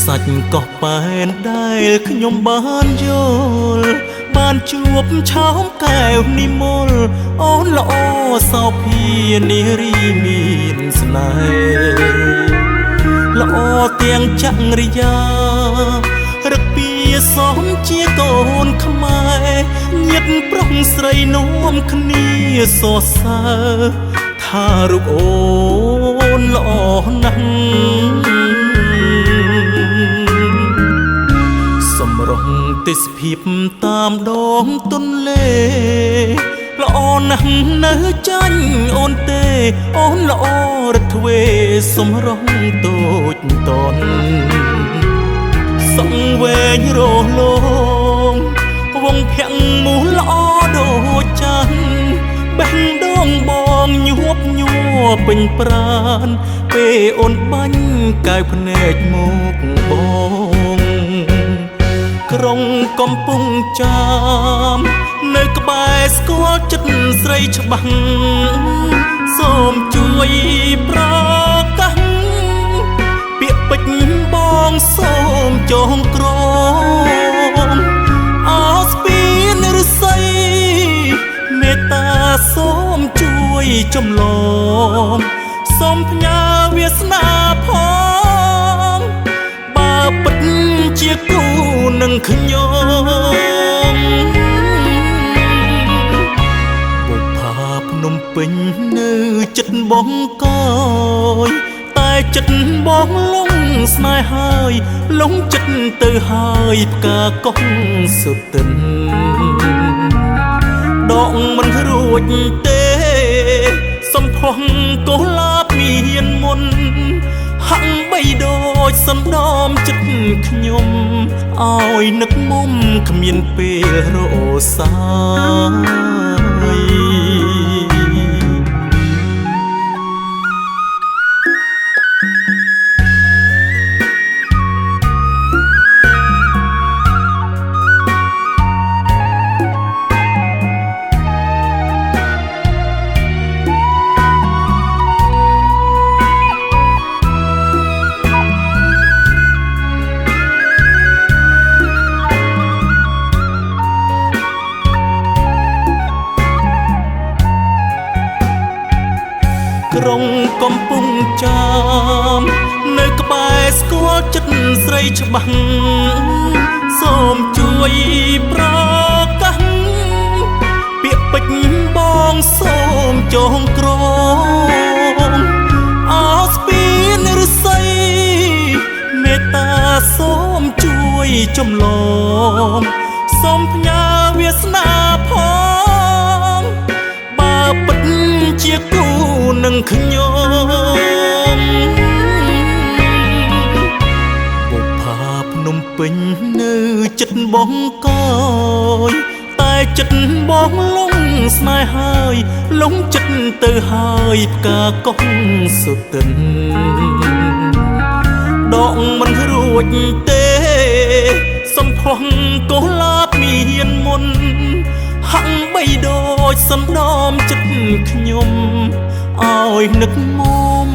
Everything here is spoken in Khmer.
សាច់ក៏ប៉ែនដែលខ្ញុំបានយល់បានជួបឆោមកែវនិមលអូនល្អសោភានារីមានស្នេហ៍ល្អទាំងចង្រិយារឹកពីសមជាកូនខ្មែរញាតិប្រុសស្រីនាំគ្នាសរសើរថារូបអូនល្អណាស់សម្រស់ទេសភាពតាមដងទន្លេល្អណាស់នៅចាញ់អូនទេអូនល្អរទ្វេសម្រស់តូចតនសង្វែងរលោងវងភ័ក្រមូលល្អដូចច័ន្ទបេះដូងបងញាប់ញ័រពេញប្រានពេលអូនបាញ់កែវភ្នែកមកបងក្រុងកំពង់ចាមនៅក្បែរស្គាល់ចិត្តស្រីច្បាស់សូមជួយប្រកាសពាក្យពេចន៍បងសូមចងក្រងអោស្ពានឫស្សីមេត្តាសូមជួយចំឡងសូមផ្ញើវាសនាផងបើពិតជាគូនឹងខ្ញុំបុប្ផាភ្នំពេញនៅចិត្តបងកយតែចិត្តបងលងស្នេហ៍ហើយលងចិត្តទៅហើយផ្កាកោះសុទិនដកមិនរួចទេសំផស្សកុលាបមានមុនហាក់បីដូចសណ្ដំចិត្តខ្ញុំឲ្យនឹកមុំគ្មានពេលរសាយក្រុងកំពង់ចាមនៅក្បែរស្គាល់ចិត្តស្រីច្បាស់សូមជួយប្រកាសពាក្យពេចន៍បងសូមចងក្រងអោស្ពានឫស្សីមេត្តាសូមជួយចំឡងសូមផ្ញើវាសនាផងបើពិតជាគូនឹងខ្ញុំបុប្ផាភ្នំពេញនៅចិត្តបងកយតែចិត្តបងលងស្នេហ៍ហើយលងចិត្តទៅហើយផ្កាកោះសុទិនដកមិនរួចទេសំផស្សកុលាបមានមុនហាក់បីដូចសណ្ដំចិត្តខ្ញុំឲ្យនឹកមុំ